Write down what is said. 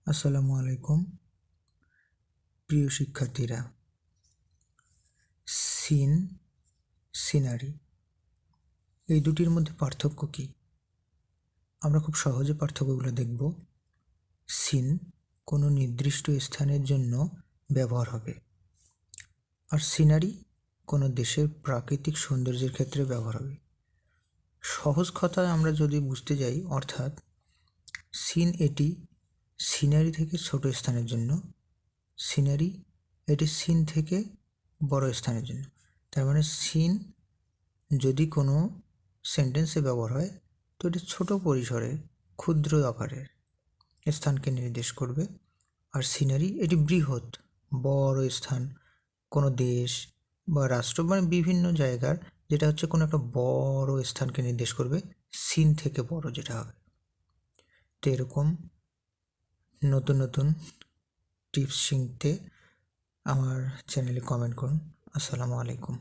আসসালামু আলাইকুম প্রিয় শিক্ষার্থীরা। সিন, সিনারি এই দুটির মধ্যে পার্থক্য কি? আমরা খুব সহজে পার্থক্যগুলো দেখব। সিন কোনো নির্দিষ্ট স্থানের জন্য ব্যবহার হবে, আর সিনারি কোনো দেশের প্রাকৃতিক সৌন্দর্যের ক্ষেত্রে ব্যবহার হবে। সহজ কথায় আমরা যদি বুঝতে যাই, অর্থাৎ সিন এটি সিনারি থেকে ছোট স্থানের জন্য, সিনারি এটি সিন থেকে বড় স্থানের জন্য। তার মানে সিন যদি কোনো সেন্টেন্সে ব্যবহার হয় তো এটি ছোট পরিসরে, ক্ষুদ্র আকারের স্থানকে নির্দেশ করবে, আর সিনারি এটি বৃহৎ, বড় স্থান, কোনো দেশ বা রাষ্ট্র, মানে বিভিন্ন জায়গার, যেটা হচ্ছে কোনো একটা বড় স্থানকে নির্দেশ করবে, সিন থেকে বড় যেটা হবে। তো এরকম নতুন নতুন টিপস শিখতে আমার চ্যানেলে কমেন্ট করুন। আসসালামু আলাইকুম।